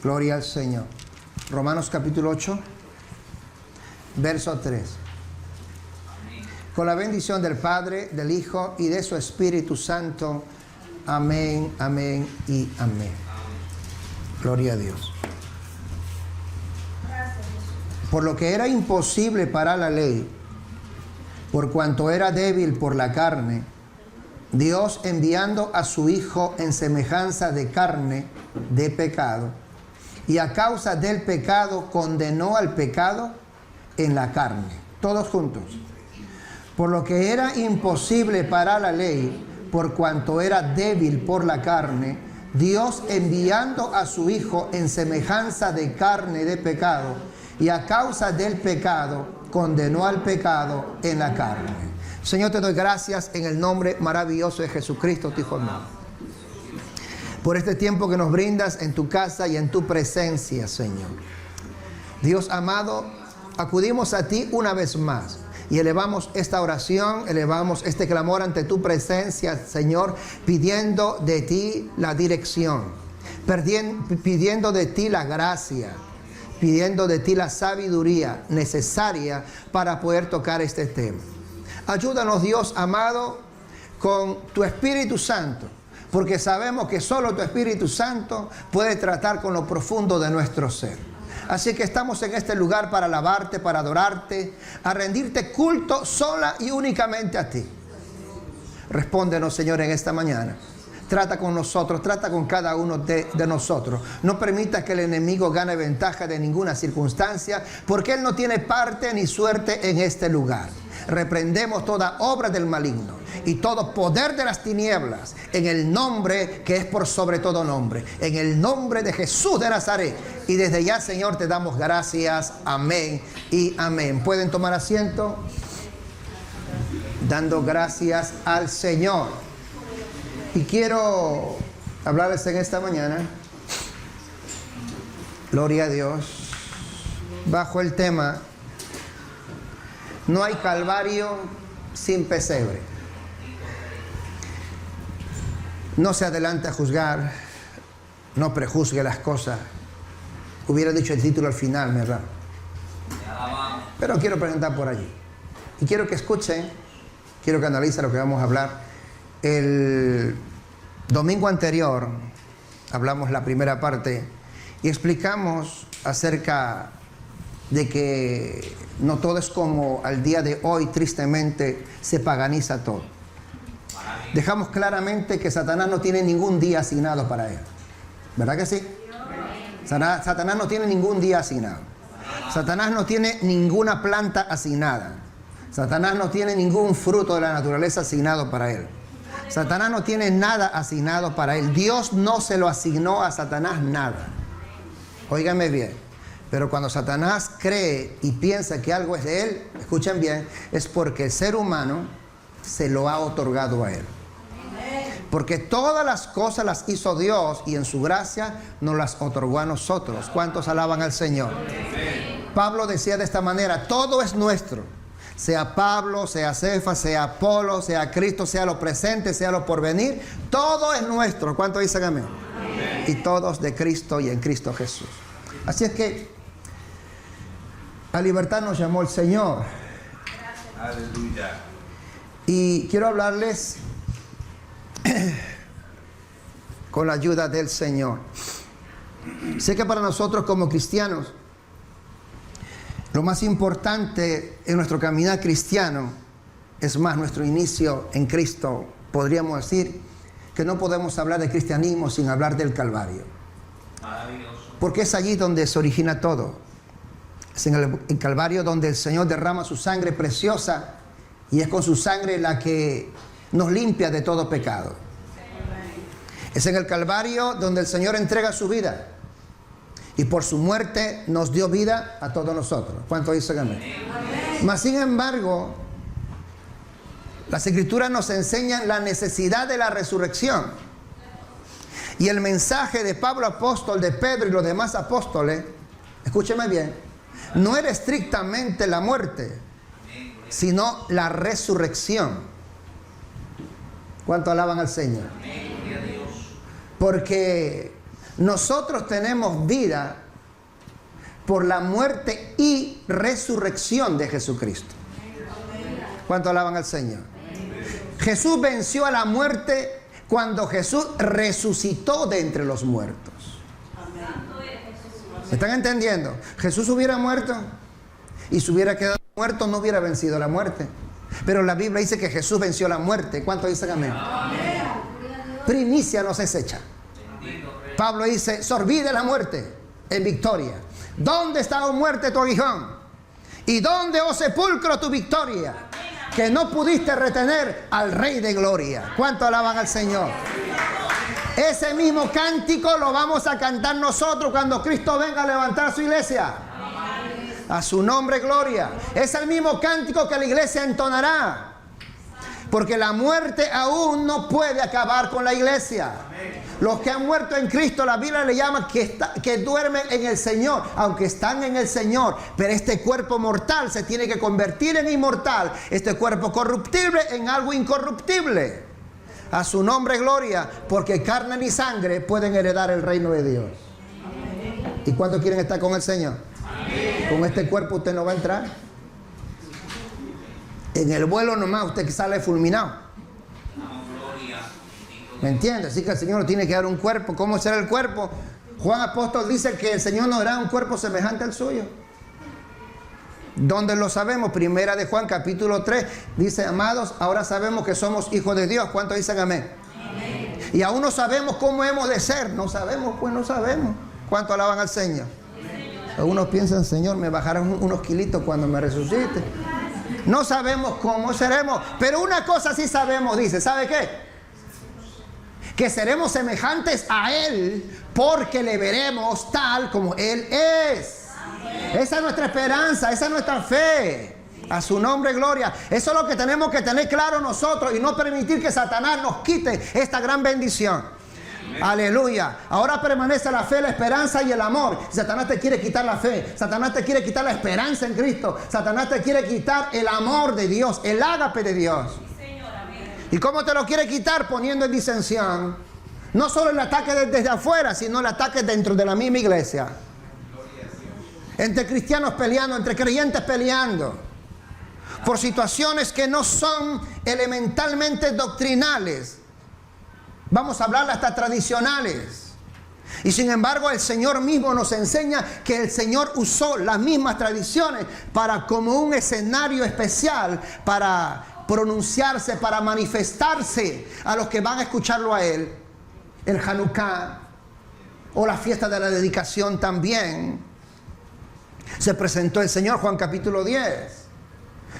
Gloria al Señor. Romanos capítulo 8, verso 3. Con la bendición del Padre, del Hijo y de su Espíritu Santo. Amén, amén y amén. Gloria a Dios. Por lo que era imposible para la ley, por cuanto era débil por la carne, Dios, enviando a su Hijo en semejanza de carne de pecado, y a causa del pecado condenó al pecado en la carne. Todos juntos. Por lo que era imposible para la ley, por cuanto era débil por la carne, Dios, enviando a su Hijo en semejanza de carne de pecado, y a causa del pecado condenó al pecado en la carne. Señor, te doy gracias en el nombre maravilloso de Jesucristo, tu Hijo amado, por este tiempo que nos brindas en tu casa y en tu presencia, Señor. Dios amado, acudimos a ti una vez más y elevamos esta oración, elevamos este clamor ante tu presencia, Señor, pidiendo de ti la dirección, pidiendo de ti la gracia, pidiendo de ti la sabiduría necesaria para poder tocar este tema. Ayúdanos, Dios amado, con tu Espíritu Santo, porque sabemos que solo tu Espíritu Santo puede tratar con lo profundo de nuestro ser. Así que estamos en este lugar para alabarte, para adorarte, a rendirte culto sola y únicamente a ti. Respóndenos, Señor, en esta mañana. Trata con nosotros, trata con cada uno de nosotros. No permita que el enemigo gane ventaja de ninguna circunstancia, porque él no tiene parte ni suerte en este lugar. Reprendemos toda obra del maligno y todo poder de las tinieblas en el nombre que es por sobre todo nombre, en el nombre de Jesús de Nazaret. Y desde ya, Señor, te damos gracias. Amén y amén. ¿Pueden tomar asiento? Dando gracias al Señor. Y quiero hablarles en esta mañana, gloria a Dios, bajo el tema: no hay calvario sin pesebre. No se adelante a juzgar, no prejuzgue las cosas. Hubiera dicho el título al final, ¿verdad? Pero quiero presentar por allí. Y quiero que escuchen, quiero que analicen lo que vamos a hablar. El domingo anterior hablamos la primera parte y explicamos acerca de que no todo es como al día de hoy, tristemente se paganiza todo. Dejamos claramente que Satanás no tiene ningún día asignado para él. ¿Verdad que sí? Satanás no tiene ningún día asignado. Satanás no tiene ninguna planta asignada. Satanás no tiene ningún fruto de la naturaleza asignado para él. Satanás no tiene nada asignado para él. Dios no se lo asignó a Satanás nada. Óigame bien. Pero cuando Satanás cree y piensa que algo es de él, escuchen bien, es porque el ser humano se lo ha otorgado a él. Porque todas las cosas las hizo Dios y en su gracia nos las otorgó a nosotros. ¿Cuántos alaban al Señor? Pablo decía de esta manera: todo es nuestro. Sea Pablo, sea Cefas, sea Apolo, sea Cristo, sea lo presente, sea lo porvenir, todo es nuestro. ¿Cuánto dicen amén? Amén. Y todos de Cristo y en Cristo Jesús. Así es que a libertad nos llamó el Señor. Aleluya. Y quiero hablarles con la ayuda del Señor. Sé que para nosotros como cristianos, lo más importante en nuestro caminar cristiano, es más, nuestro inicio en Cristo, podríamos decir que no podemos hablar de cristianismo sin hablar del Calvario. Porque es allí donde se origina todo. Es en el Calvario donde el Señor derrama su sangre preciosa y es con su sangre la que nos limpia de todo pecado. Es en el Calvario donde el Señor entrega su vida. Y por su muerte nos dio vida a todos nosotros. ¿Cuánto dicen amén? Mas sin embargo, las Escrituras nos enseñan la necesidad de la resurrección. Y el mensaje de Pablo apóstol, de Pedro y los demás apóstoles, escúcheme bien, no era estrictamente la muerte, sino la resurrección. ¿Cuánto alaban al Señor? Porque nosotros tenemos vida por la muerte y resurrección de Jesucristo. ¿Cuánto alaban al Señor? Jesús venció a la muerte cuando Jesús resucitó de entre los muertos. ¿Me están entendiendo? Jesús hubiera muerto y si hubiera quedado muerto no hubiera vencido la muerte. Pero la Biblia dice que Jesús venció la muerte. ¿Cuánto dicen amén? Primicia nos es hecha. Pablo dice, sorbí de la muerte en victoria. ¿Dónde está, oh muerte, tu aguijón? ¿Y dónde, oh sepulcro, tu victoria? Que no pudiste retener al Rey de Gloria. ¿Cuánto alaban al Señor? Ese mismo cántico lo vamos a cantar nosotros cuando Cristo venga a levantar su iglesia. A su nombre, gloria. Es el mismo cántico que la iglesia entonará. Porque la muerte aún no puede acabar con la iglesia. Los que han muerto en Cristo, la Biblia le llama que duermen en el Señor, aunque están en el Señor. Pero este cuerpo mortal se tiene que convertir en inmortal. Este cuerpo corruptible en algo incorruptible. A su nombre, gloria, porque carne ni sangre pueden heredar el reino de Dios. ¿Y cuántos quieren estar con el Señor? Con este cuerpo usted no va a entrar. En el vuelo nomás usted sale fulminado. ¿Me entiende? Así que el Señor nos tiene que dar un cuerpo. ¿Cómo será el cuerpo? Juan Apóstol dice que el Señor nos dará un cuerpo semejante al suyo. ¿Dónde lo sabemos? Primera de Juan capítulo 3 dice, amados, ahora sabemos que somos hijos de Dios. ¿Cuántos dicen amén? Amén. Y aún no sabemos cómo hemos de ser. No sabemos, pues no sabemos. ¿Cuánto alaban al Señor? Algunos piensan, Señor, me bajarán unos kilitos cuando me resucite. No sabemos cómo seremos, pero una cosa sí sabemos, dice, ¿sabe qué? Que seremos semejantes a Él porque le veremos tal como Él es. Esa es nuestra esperanza, esa es nuestra fe. A su nombre, gloria. Eso es lo que tenemos que tener claro nosotros y no permitir que Satanás nos quite esta gran bendición. Aleluya. Ahora permanece la fe, la esperanza y el amor. Satanás te quiere quitar la fe, Satanás te quiere quitar la esperanza en Cristo, Satanás te quiere quitar el amor de Dios, el ágape de Dios. ¿Y cómo te lo quiere quitar? Poniendo en disensión no solo el ataque desde afuera, sino el ataque dentro de la misma iglesia. Entre cristianos peleando, entre creyentes peleando por situaciones que no son elementalmente doctrinales. Vamos a hablar hasta tradicionales. Y sin embargo el Señor mismo nos enseña que el Señor usó las mismas tradiciones para como un escenario especial para pronunciarse, para manifestarse a los que van a escucharlo a Él. El Hanukkah o la fiesta de la dedicación también. Se presentó el Señor, Juan capítulo 10.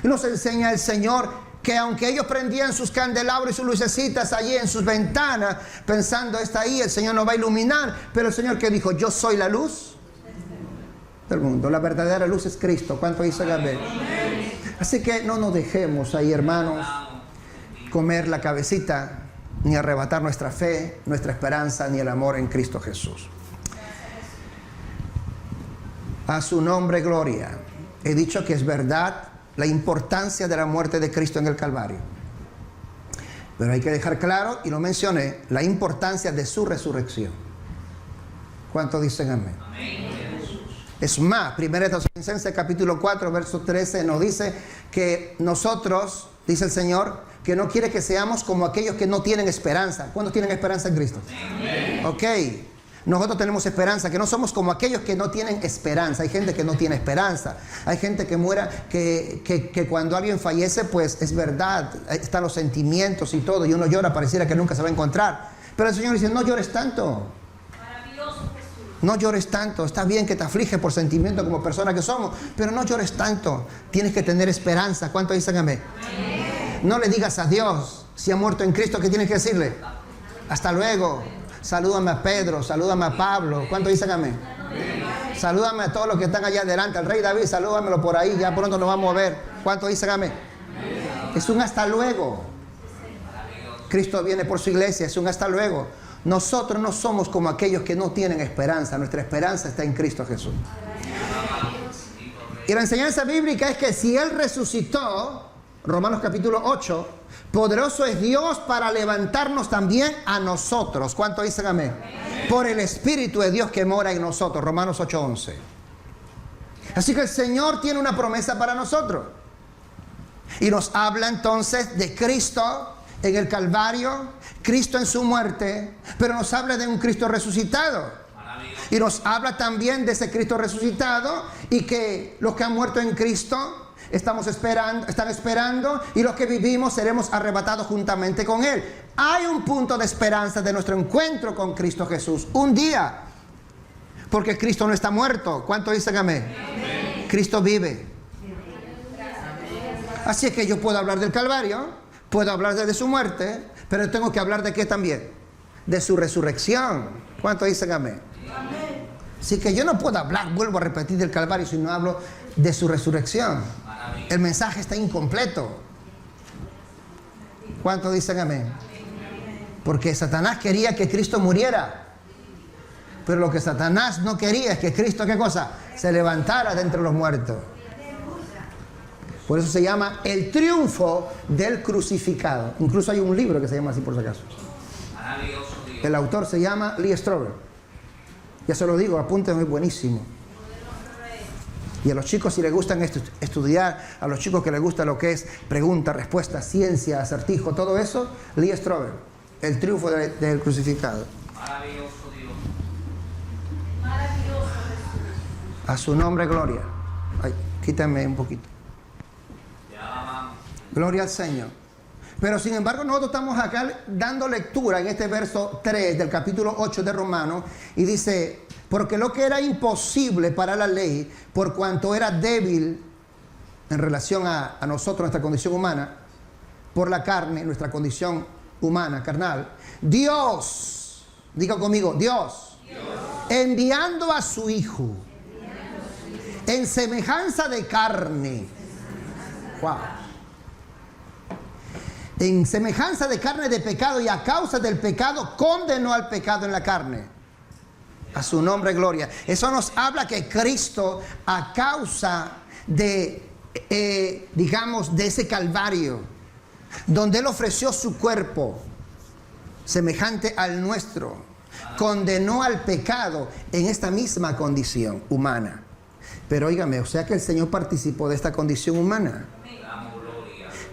Y nos enseña el Señor que aunque ellos prendían sus candelabros y sus lucecitas allí en sus ventanas, pensando, está ahí, el Señor nos va a iluminar. Pero el Señor que dijo, yo soy la luz del mundo. La verdadera luz es Cristo. ¿Cuánto dice Gabriel? Así que no nos dejemos ahí, hermanos, comer la cabecita, ni arrebatar nuestra fe, nuestra esperanza, ni el amor en Cristo Jesús. A su nombre, gloria. He dicho que es verdad la importancia de la muerte de Cristo en el Calvario. Pero hay que dejar claro, y lo mencioné, la importancia de su resurrección. ¿Cuántos dicen amén? Amén. Es más, 1 Tesalonicenses capítulo 4, verso 13 nos dice que nosotros, dice el Señor, que no quiere que seamos como aquellos que no tienen esperanza. ¿Cuántos tienen esperanza en Cristo? Amén. Ok. Nosotros tenemos esperanza, que no somos como aquellos que no tienen esperanza. Hay gente que no tiene esperanza. Hay gente que muera, que cuando alguien fallece, pues es verdad, están los sentimientos y todo, y uno llora, pareciera que nunca se va a encontrar. Pero el Señor dice, no llores tanto. No llores tanto. Está bien que te aflige por sentimiento como persona que somos, pero no llores tanto. Tienes que tener esperanza. ¿Cuánto dicen amén? No le digas adiós. Si ha muerto en Cristo, ¿qué tienes que decirle? Hasta luego. Salúdame a Pedro, salúdame a Pablo. ¿Cuánto dicen amén? Salúdame a todos los que están allá adelante. Al rey David, salúdamelo por ahí. Ya pronto nos vamos a ver. ¿Cuánto dicen amén? Es un hasta luego. Cristo viene por su iglesia. Es un hasta luego. Nosotros no somos como aquellos que no tienen esperanza. Nuestra esperanza está en Cristo Jesús. Y la enseñanza bíblica es que si Él resucitó, Romanos capítulo 8, poderoso es Dios para levantarnos también a nosotros. ¿Cuánto dicen amén? Amén. Por el Espíritu de Dios que mora en nosotros. Romanos 8:11. Así que el Señor tiene una promesa para nosotros. Y nos habla entonces de Cristo en el Calvario, Cristo en su muerte, pero nos habla de un Cristo resucitado. Y nos habla también de ese Cristo resucitado y que los que han muerto en Cristo están esperando, y los que vivimos seremos arrebatados juntamente con Él. Hay un punto de esperanza de nuestro encuentro con Cristo Jesús. Un día, porque Cristo no está muerto. ¿Cuánto dicen amén? Amén. Cristo vive. Así es que yo puedo hablar del Calvario, puedo hablar de su muerte, pero tengo que hablar de qué también, de su resurrección. ¿Cuánto dicen amén? Amén. Así que yo no puedo hablar, vuelvo a repetir, del Calvario si no hablo de su resurrección. Amén. El mensaje está incompleto. ¿Cuánto dicen amén? Porque Satanás quería que Cristo muriera, pero lo que Satanás no quería es que Cristo, ¿qué cosa? Se levantara de entre los muertos. Por eso se llama el triunfo del crucificado. Incluso hay un libro que se llama así, por si acaso. El autor se llama Lee Strobel. Ya se lo digo, apúntenme, es buenísimo. Y a los chicos, si les gustan estudiar, a los chicos que les gusta lo que es pregunta, respuesta, ciencia, acertijo, todo eso, Lee Strobel, el triunfo del crucificado. Maravilloso Dios. Maravilloso Jesús. A su nombre, gloria. Ay, quítame un poquito. Gloria al Señor. Pero sin embargo nosotros estamos acá dando lectura en este verso 3 del capítulo 8 de Romanos, y dice, porque lo que era imposible para la ley, por cuanto era débil en relación a nosotros, nuestra condición humana, por la carne, nuestra condición humana, carnal, Dios, diga conmigo, Dios, enviando a su Hijo en semejanza de carne. Wow. En semejanza de carne de pecado, y a causa del pecado condenó al pecado en la carne. A su nombre, gloria. Eso nos habla que Cristo, a causa de, digamos, de ese Calvario, donde Él ofreció su cuerpo semejante al nuestro, condenó al pecado en esta misma condición humana. Pero óigame, o sea que el Señor participó de esta condición humana.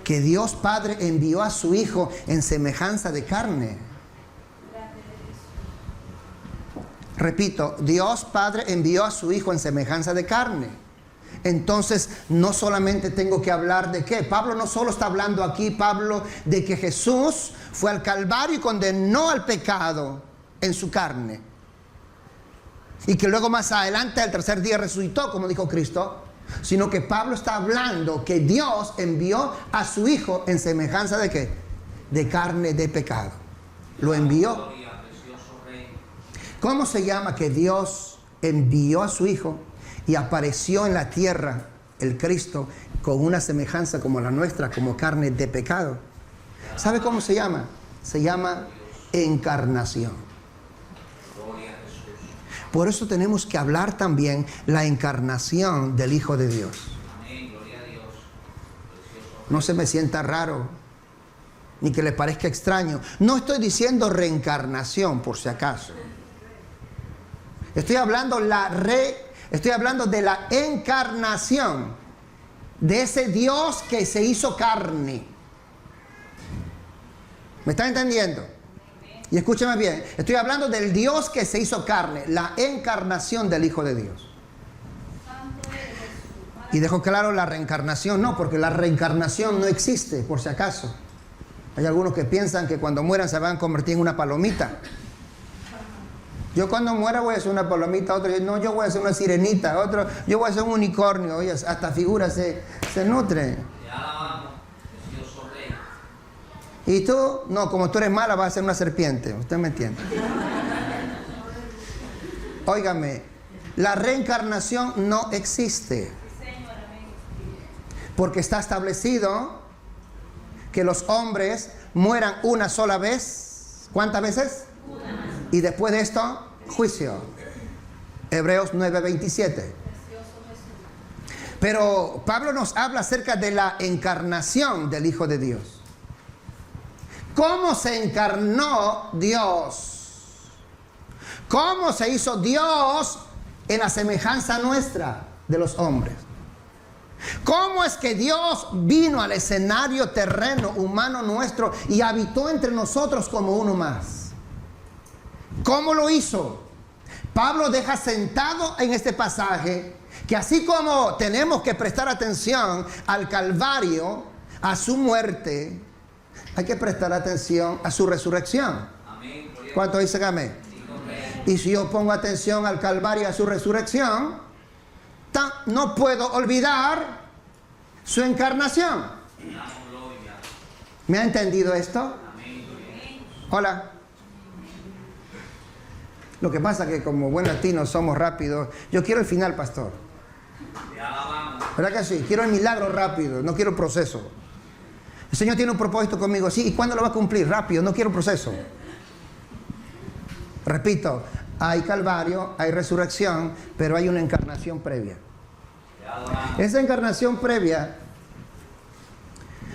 Que Dios Padre envió a su Hijo en semejanza de carne. Repito, Dios Padre envió a su Hijo en semejanza de carne. Entonces, no solamente tengo que hablar de qué. Pablo no solo está hablando aquí, Pablo, de que Jesús fue al Calvario y condenó al pecado en su carne. Y que luego más adelante, al tercer día, resucitó, como dijo Cristo. Sino que Pablo está hablando que Dios envió a su Hijo en semejanza de ¿qué? De carne de pecado. Lo envió. ¿Cómo se llama que Dios envió a su Hijo y apareció en la tierra, el Cristo, con una semejanza como la nuestra, como carne de pecado? ¿Sabe cómo se llama? Se llama encarnación. Por eso tenemos que hablar también la encarnación del Hijo de Dios. No se me sienta raro, ni que le parezca extraño. No estoy diciendo reencarnación, por si acaso. Estoy hablando de la encarnación de ese Dios que se hizo carne. ¿Me están entendiendo? Y escúchame bien, estoy hablando del Dios que se hizo carne, la encarnación del Hijo de Dios. Y dejo claro la reencarnación, no, porque la reencarnación no existe, por si acaso. Hay algunos que piensan que cuando mueran se van a convertir en una palomita. Yo cuando muera voy a ser una palomita, otro, no, yo voy a ser una sirenita, otro, yo voy a ser un unicornio, oye, hasta figuras se nutren. Y tú, no, como tú eres mala, vas a ser una serpiente. ¿Usted me entiende? Óigame, la reencarnación no existe. Porque está establecido que los hombres mueran una sola vez. ¿Cuántas veces? Una. Y después de esto, juicio. Hebreos 9:27. Pero Pablo nos habla acerca de la encarnación del Hijo de Dios. ¿Cómo se encarnó Dios? ¿Cómo se hizo Dios en la semejanza nuestra de los hombres? ¿Cómo es que Dios vino al escenario terreno humano nuestro y habitó entre nosotros como uno más? ¿Cómo lo hizo? Pablo deja sentado en este pasaje que así como tenemos que prestar atención al Calvario, a su muerte, hay que prestar atención a su resurrección. ¿Cuántos dicen amén? Y si yo pongo atención al Calvario y a su resurrección, no puedo olvidar su encarnación. ¿Me ha entendido esto? Hola. Lo que pasa es que como buen latinos somos rápidos. Yo quiero el final, pastor. ¿Verdad que sí? Quiero el milagro rápido, no quiero el proceso. El Señor tiene un propósito conmigo, sí, ¿y cuándo lo va a cumplir? Rápido, no quiero proceso. Repito, hay Calvario, hay resurrección, pero hay una encarnación previa. Esa encarnación previa,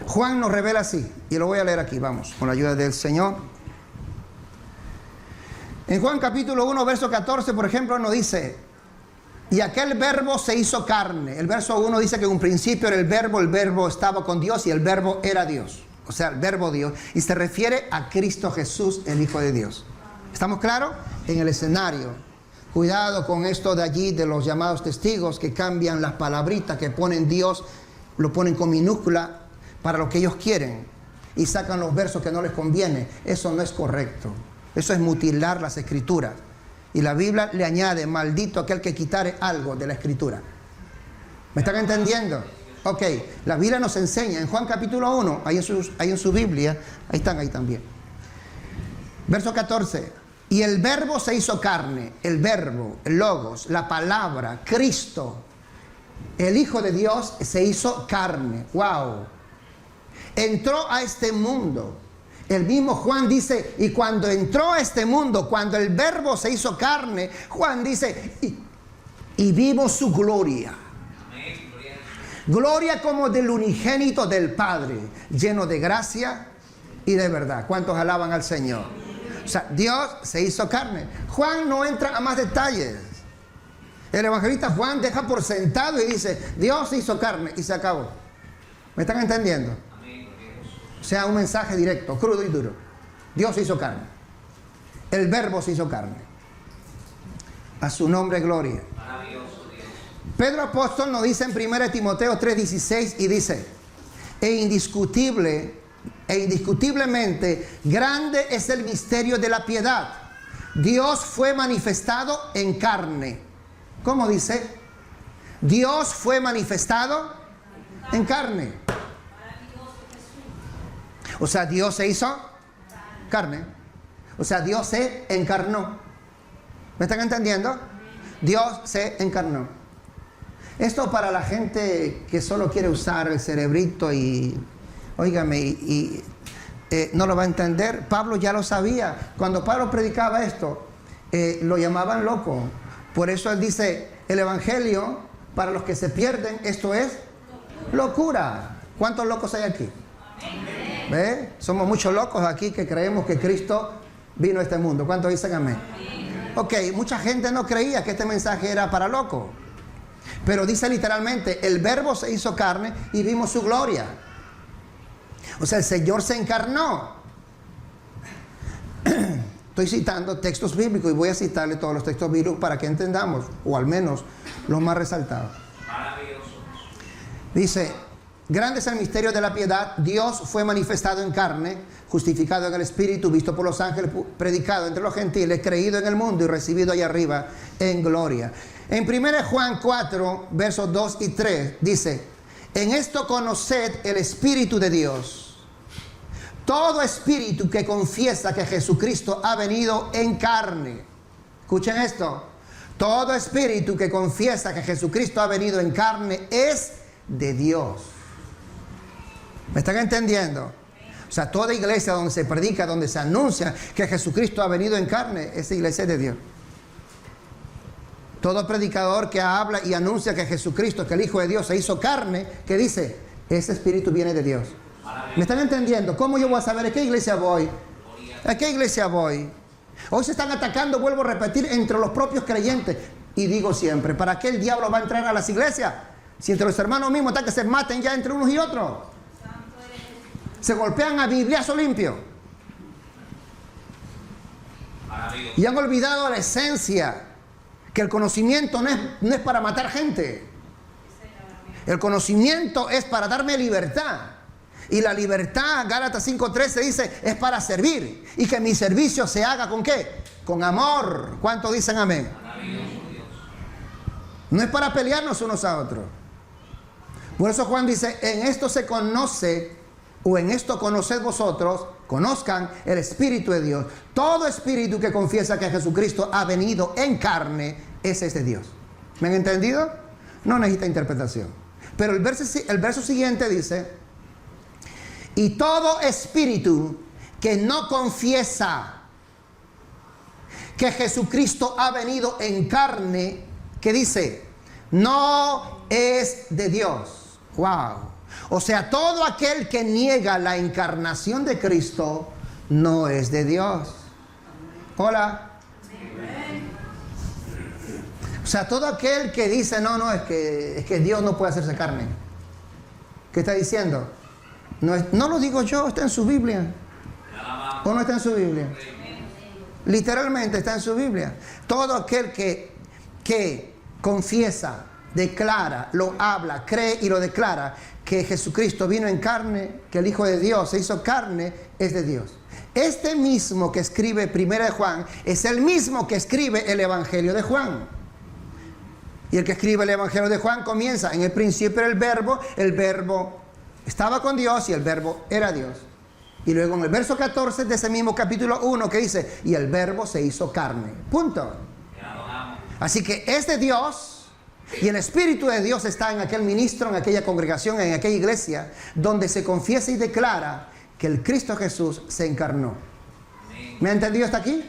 Juan nos revela así, y lo voy a leer aquí, vamos, con la ayuda del Señor. En Juan capítulo 1, verso 14, por ejemplo, nos dice: y aquel verbo se hizo carne. El verso 1 dice que en un principio era el verbo estaba con Dios y el verbo era Dios. O sea, el verbo Dios. Y se refiere a Cristo Jesús, el Hijo de Dios. ¿Estamos claros? En el escenario. Cuidado con esto de allí, de los llamados testigos, que cambian las palabritas, que ponen Dios, lo ponen con minúscula para lo que ellos quieren. Y sacan los versos que no les conviene. Eso no es correcto. Eso es mutilar las escrituras. Y la Biblia le añade: maldito aquel que quitare algo de la escritura. ¿Me están entendiendo? Ok, la Biblia nos enseña en Juan capítulo 1, ahí en su Biblia, ahí están, ahí también. Verso 14: y el verbo se hizo carne, el verbo, el logos, la palabra, Cristo, el Hijo de Dios se hizo carne. Wow. Entró a este mundo. El mismo Juan dice, y cuando entró a este mundo, cuando el verbo se hizo carne, Juan dice, y vimos su gloria. Gloria como del unigénito del Padre, lleno de gracia y de verdad. ¿Cuántos alaban al Señor? O sea, Dios se hizo carne. Juan no entra a más detalles. El evangelista Juan deja por sentado y dice, Dios se hizo carne, y se acabó. ¿Me están entendiendo? O sea, un mensaje directo, crudo y duro. Dios se hizo carne. El verbo se hizo carne. A su nombre gloria. Pedro apóstol nos dice en 1 Timoteo 3:16 y dice: e indiscutiblemente grande es el misterio de la piedad. Dios fue manifestado en carne. ¿Cómo dice? Dios fue manifestado en carne. O sea, Dios se hizo carne. O sea, Dios se encarnó. ¿Me están entendiendo? Dios se encarnó. Esto para la gente que solo quiere usar el cerebrito y, óigame, no lo va a entender. Pablo ya lo sabía. Cuando Pablo predicaba esto, lo llamaban loco. Por eso él dice, el evangelio, para los que se pierden, esto es locura. ¿Cuántos locos hay aquí? ¿Ve? Somos muchos locos aquí que creemos que Cristo vino a este mundo. ¿Cuántos dicen amén? Ok, mucha gente no creía que este mensaje era para locos. Pero dice literalmente, el verbo se hizo carne y vimos su gloria. O sea, el Señor se encarnó. Estoy citando textos bíblicos y voy a citarle todos los textos bíblicos para que entendamos, o al menos los más resaltados. Dice: grande es el misterio de la piedad. Dios fue manifestado en carne, justificado en el Espíritu, visto por los ángeles, predicado entre los gentiles, creído en el mundo y recibido allá arriba en gloria. En 1 Juan 4, versos 2 y 3, dice: en esto conoced el Espíritu de Dios. Todo espíritu que confiesa que Jesucristo ha venido en carne. Escuchen esto. Todo espíritu que confiesa que Jesucristo ha venido en carne es de Dios. ¿Me están entendiendo? O sea, toda iglesia donde se predica, donde se anuncia que Jesucristo ha venido en carne, esa iglesia es de Dios. Todo predicador que habla y anuncia que Jesucristo, que el Hijo de Dios se hizo carne, que dice, ese espíritu viene de Dios. ¿Me están entendiendo? ¿Cómo yo voy a saber a qué iglesia voy? ¿A qué iglesia voy? Hoy se están atacando, vuelvo a repetir, entre los propios creyentes. Y digo siempre, ¿para qué el diablo va a entrar a las iglesias? Si entre los hermanos mismos está que se maten ya entre unos y otros. Se golpean a bibliazo limpio. Y han olvidado la esencia, que el conocimiento no es para matar gente. El conocimiento es para darme libertad. Y la libertad, Gálatas 5:13 dice, es para servir. Y que mi servicio se haga ¿con qué? Con amor. ¿Cuántos dicen amén? No es para pelearnos unos a otros. Por eso Juan dice, en esto se conoce, o en esto conoced vosotros, conozcan el Espíritu de Dios. Todo espíritu que confiesa que Jesucristo ha venido en carne, ese es de Dios. ¿Me han entendido? No necesita interpretación. Pero el verso siguiente dice, y todo espíritu que no confiesa que Jesucristo ha venido en carne, que dice, no es de Dios. Wow. O sea, todo aquel que niega la encarnación de Cristo no es de Dios. Hola. O sea, todo aquel que dice, no, es que Dios no puede hacerse carne. ¿Qué está diciendo? No lo digo yo, está en su Biblia. ¿O no está en su Biblia? Literalmente está en su Biblia. Todo aquel que confiesa, declara, lo habla, cree y lo declara, que Jesucristo vino en carne, que el Hijo de Dios se hizo carne, es de Dios. Este mismo que escribe Primera de Juan es el mismo que escribe el Evangelio de Juan. Y el que escribe el Evangelio de Juan comienza, en el principio era el verbo estaba con Dios y el verbo era Dios. Y luego en el verso 14 de ese mismo capítulo 1 que dice, y el verbo se hizo carne. Punto. Así que es de Dios. Y el Espíritu de Dios está en aquel ministro, en aquella congregación, en aquella iglesia, donde se confiesa y declara que el Cristo Jesús se encarnó. ¿Me ha entendido hasta aquí?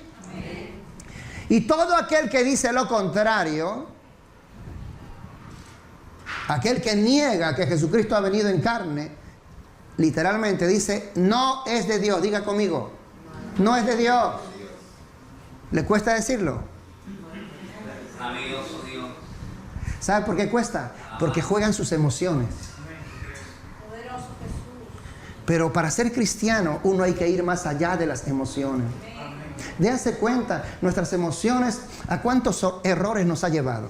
Y todo aquel que dice lo contrario, aquel que niega que Jesucristo ha venido en carne, literalmente dice, no es de Dios. Diga conmigo, no es de Dios. ¿Le cuesta decirlo? ¿Sabe por qué cuesta? Porque juegan sus emociones. Pero para ser cristiano uno hay que ir más allá de las emociones. Déjense cuenta, nuestras emociones, ¿a cuántos errores nos ha llevado?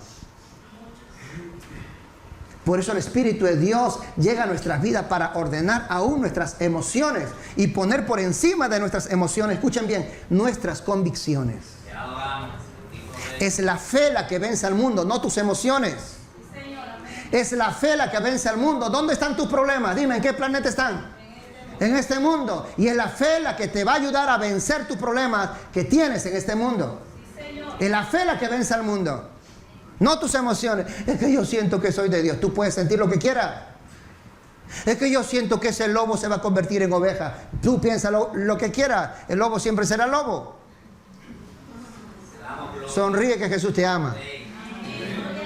Por eso el Espíritu de Dios llega a nuestras vidas para ordenar aún nuestras emociones y poner por encima de nuestras emociones, escuchen bien, nuestras convicciones. Es la fe la que vence al mundo, no tus emociones. Es la fe la que vence al mundo. ¿Dónde están tus problemas? Dime, ¿en qué planeta están? En este mundo. Y es la fe la que te va a ayudar a vencer tus problemas que tienes en este mundo. Es la fe la que vence al mundo, no tus emociones. Es que yo siento que soy de Dios. Tú puedes sentir lo que quieras. Es que yo siento que ese lobo se va a convertir en oveja. Tú piensa lo que quieras. El lobo siempre será lobo. Sonríe que Jesús te ama.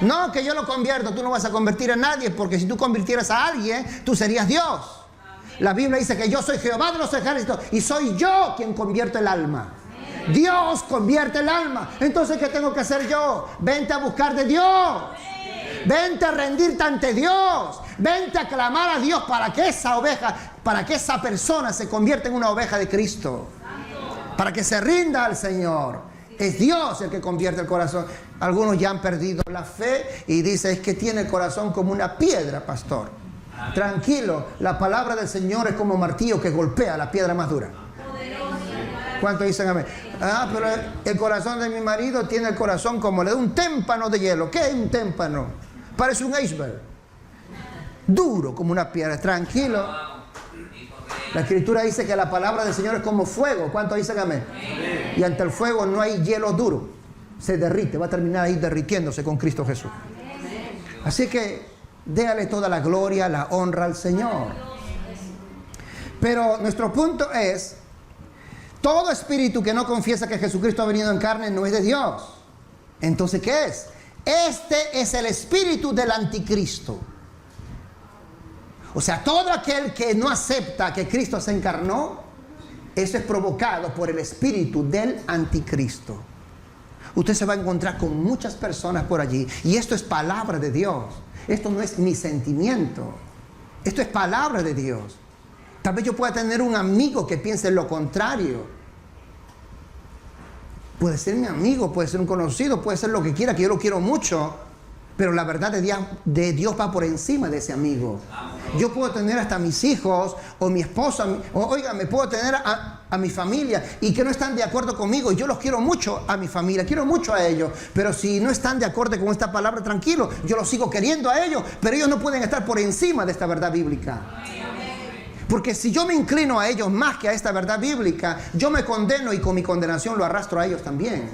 No, que yo lo convierto. Tú no vas a convertir a nadie, porque si tú convirtieras a alguien, tú serías Dios. La Biblia dice que yo soy Jehová de los ejércitos y soy yo quien convierte el alma. Dios convierte el alma. Entonces, ¿qué tengo que hacer yo? Vente a buscar de Dios. Vente a rendirte ante Dios. Vente a clamar a Dios para que esa oveja, para que esa persona se convierta en una oveja de Cristo. Para que se rinda al Señor. Es Dios el que convierte el corazón. Algunos ya han perdido la fe y dicen, es que tiene el corazón como una piedra, pastor. Tranquilo, la palabra del Señor es como martillo que golpea la piedra más dura. ¿Cuántos dicen amén? Pero el corazón de mi marido tiene el corazón como de un témpano de hielo. ¿Qué es un témpano? Parece un iceberg. Duro como una piedra. Tranquilo. La Escritura dice que la palabra del Señor es como fuego. ¿Cuántos dicen amén? Y ante el fuego no hay hielo duro. Se derrite, va a terminar ahí derritiéndose con Cristo Jesús. Así que déale toda la gloria, la honra al Señor. Pero nuestro punto es, todo espíritu que no confiesa que Jesucristo ha venido en carne no es de Dios. Entonces, ¿qué es? Este es el espíritu del anticristo. O sea, todo aquel que no acepta que Cristo se encarnó, eso es provocado por el espíritu del anticristo. Usted se va a encontrar con muchas personas por allí, y esto es palabra de Dios. Esto no es mi sentimiento, esto es palabra de Dios. Tal vez yo pueda tener un amigo que piense lo contrario. Puede ser mi amigo, puede ser un conocido, puede ser lo que quiera, que yo lo quiero mucho, pero la verdad de Dios va por encima de ese amigo. Yo puedo tener hasta mis hijos o mi esposa, me puedo tener a mi familia y que no están de acuerdo conmigo. Yo los quiero mucho a mi familia, quiero mucho a ellos, pero si no están de acuerdo con esta palabra, tranquilo, yo los sigo queriendo a ellos, pero ellos no pueden estar por encima de esta verdad bíblica. Porque si yo me inclino a ellos más que a esta verdad bíblica, yo me condeno y con mi condenación lo arrastro a ellos también.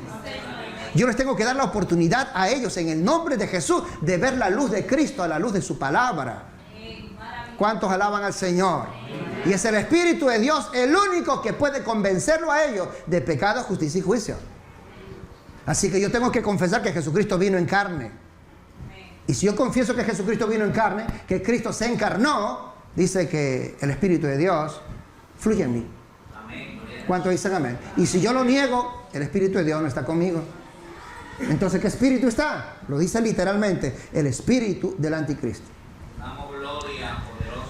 Yo les tengo que dar la oportunidad a ellos en el nombre de Jesús de ver la luz de Cristo a la luz de su palabra. ¿Cuántos alaban al Señor? Y es el Espíritu de Dios el único que puede convencerlo a ellos de pecado, justicia y juicio. Así que yo tengo que confesar que Jesucristo vino en carne. Y si yo confieso que Jesucristo vino en carne, que Cristo se encarnó, dice que el Espíritu de Dios fluye en mí. ¿Cuántos dicen amén? Y si yo lo niego, el Espíritu de Dios no está conmigo. Entonces, ¿qué espíritu está? Lo dice literalmente, el espíritu del anticristo.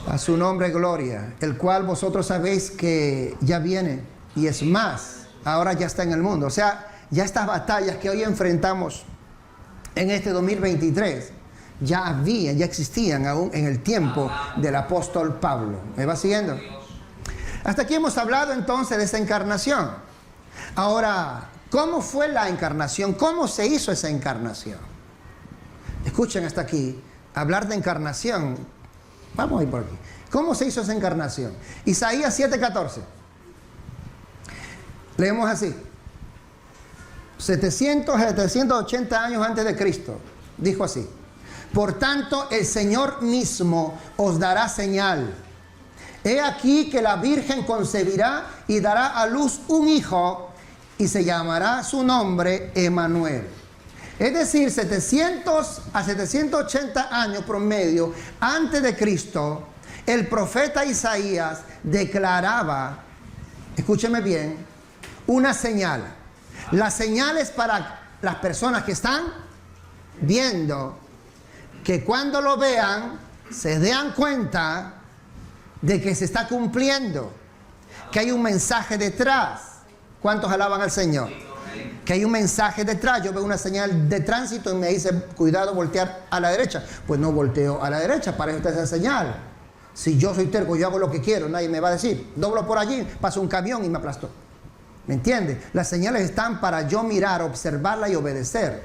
A su nombre gloria, el cual vosotros sabéis que ya viene, y es más, ahora ya está en el mundo. O sea, ya estas batallas que hoy enfrentamos en este 2023, ya existían aún en el tiempo del apóstol Pablo. ¿Me va siguiendo? Hasta aquí hemos hablado entonces de esa encarnación. Ahora, ¿cómo fue la encarnación? ¿Cómo se hizo esa encarnación? Escuchen hasta aquí, hablar de encarnación. Vamos a ir por aquí. ¿Cómo se hizo esa encarnación? Isaías 7:14. Leemos así. 780 años antes de Cristo. Dijo así. Por tanto, el Señor mismo os dará señal. He aquí que la Virgen concebirá y dará a luz un hijo, y se llamará su nombre Emmanuel. Es decir, 700 a 780 años promedio antes de Cristo, el profeta Isaías declaraba, escúcheme bien, una señal. La señal es para las personas que están viendo, que cuando lo vean se den cuenta de que se está cumpliendo, que hay un mensaje detrás. ¿Cuántos alaban al Señor? Que hay un mensaje detrás. Yo veo una señal de tránsito y me dice, cuidado, voltear a la derecha. Pues no volteo a la derecha, para eso está esa señal. Si yo soy terco, yo hago lo que quiero, nadie me va a decir. Doblo por allí, pasa un camión y me aplastó. ¿Me entiende? Las señales están para yo mirar, observarla y obedecer.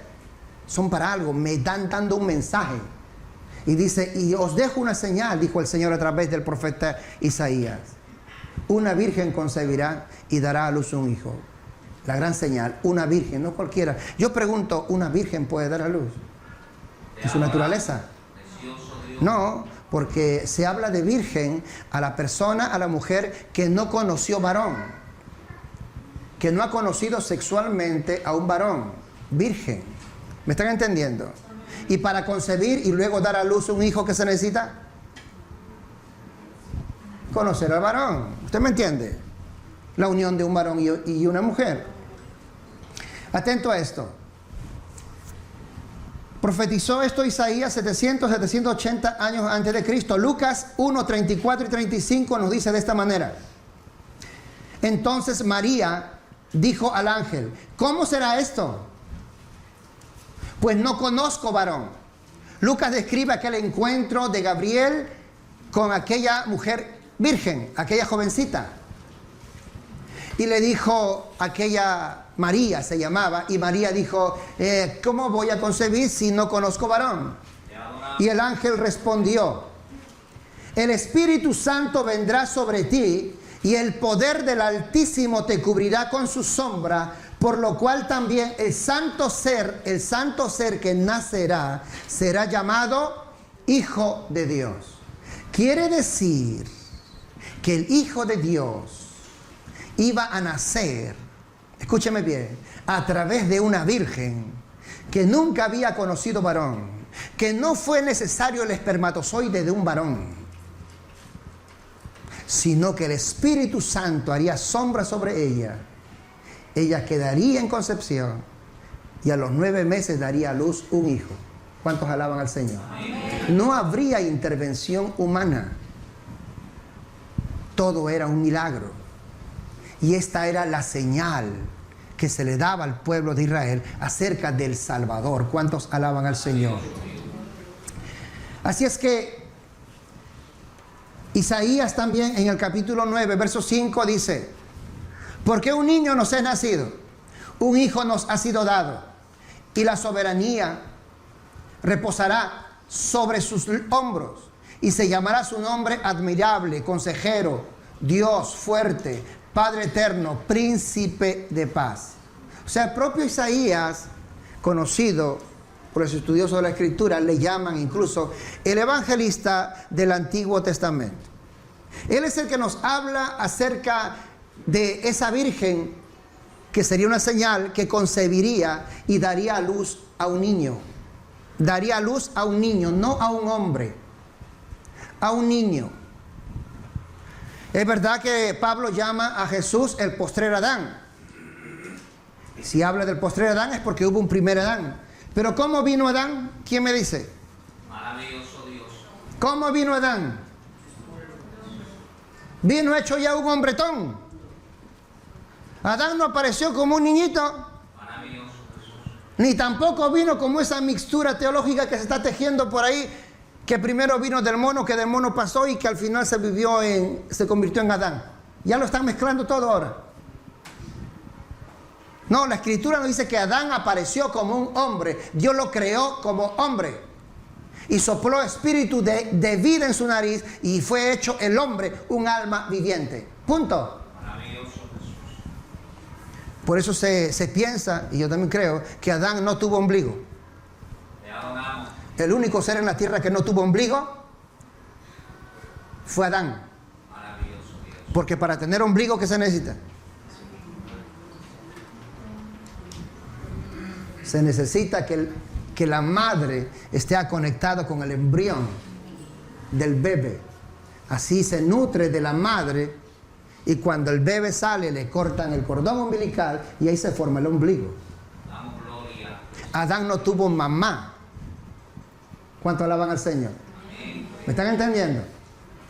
Son para algo, me están dando un mensaje. Y dice, y os dejo una señal, dijo el Señor a través del profeta Isaías. Una virgen concebirá y dará a luz un hijo. La gran señal, una virgen, no cualquiera. Yo pregunto, ¿una virgen puede dar a luz? ¿En su naturaleza? No, porque se habla de virgen a la persona, a la mujer que no conoció varón, que no ha conocido sexualmente a un varón, virgen. ¿Me están entendiendo? Y para concebir y luego dar a luz un hijo, ¿qué se necesita? Conocer al varón. ¿Usted me entiende? La unión de un varón y una mujer. Atento a esto. Profetizó esto Isaías 780 años antes de Cristo. Lucas 1, 34 y 35 nos dice de esta manera. Entonces María dijo al ángel, ¿cómo será esto? Pues no conozco varón. Lucas describe aquel encuentro de Gabriel con aquella mujer virgen, aquella jovencita. Y le dijo, aquella María se llamaba, y María dijo, ¿cómo voy a concebir si no conozco varón? Y el ángel respondió, el Espíritu Santo vendrá sobre ti, y el poder del Altísimo te cubrirá con su sombra, por lo cual también el santo ser que nacerá, será llamado Hijo de Dios. Quiere decir que el Hijo de Dios iba a nacer, escúcheme bien, a través de una virgen que nunca había conocido varón, que no fue necesario el espermatozoide de un varón, sino que el Espíritu Santo haría sombra sobre ella. Ella quedaría en concepción y a los 9 meses daría a luz un hijo. ¿Cuántos alaban al Señor? No habría intervención humana. Todo era un milagro. Y esta era la señal que se le daba al pueblo de Israel acerca del Salvador. ¿Cuántos alaban al Señor? Así es que Isaías también en el capítulo 9, verso 5 dice: porque un niño nos es nacido, un hijo nos ha sido dado, y la soberanía reposará sobre sus hombros, y se llamará su nombre admirable, consejero, Dios fuerte, Padre eterno, príncipe de paz. O sea, el propio Isaías, conocido por los estudiosos de la Escritura, le llaman incluso el evangelista del Antiguo Testamento. Él es el que nos habla acerca de esa virgen que sería una señal que concebiría y daría a luz a un niño. Daría a luz a un niño, no a un hombre, a un niño. Es verdad que Pablo llama a Jesús el postrer Adán. Si habla del postrer Adán es porque hubo un primer Adán. Pero ¿cómo vino Adán? ¿Quién me dice? Maravilloso Dios. ¿Cómo vino Adán? Vino hecho ya un hombretón. Adán no apareció como un niñito. Maravilloso Jesús. Ni tampoco vino como esa mixtura teológica que se está tejiendo por ahí, que primero vino del mono, que del mono pasó y que al final se convirtió en Adán. Ya lo están mezclando todo ahora. No, la Escritura nos dice que Adán apareció como un hombre. Dios lo creó como hombre. Y sopló espíritu de vida en su nariz y fue hecho el hombre un alma viviente. Punto. Maravilloso Jesús. Por eso se piensa, y yo también creo, que Adán no tuvo ombligo. Te adoramos. El único ser en la tierra que no tuvo ombligo fue Adán. Maravilloso Dios. Porque para tener ombligo, ¿qué se necesita? Se necesita que la madre esté conectada con el embrión del bebé. Así se nutre de la madre y cuando el bebé sale le cortan el cordón umbilical y ahí se forma el ombligo. Damos gloria. Adán no tuvo mamá. ¿Cuánto alaban al Señor? Amén. ¿Me están entendiendo?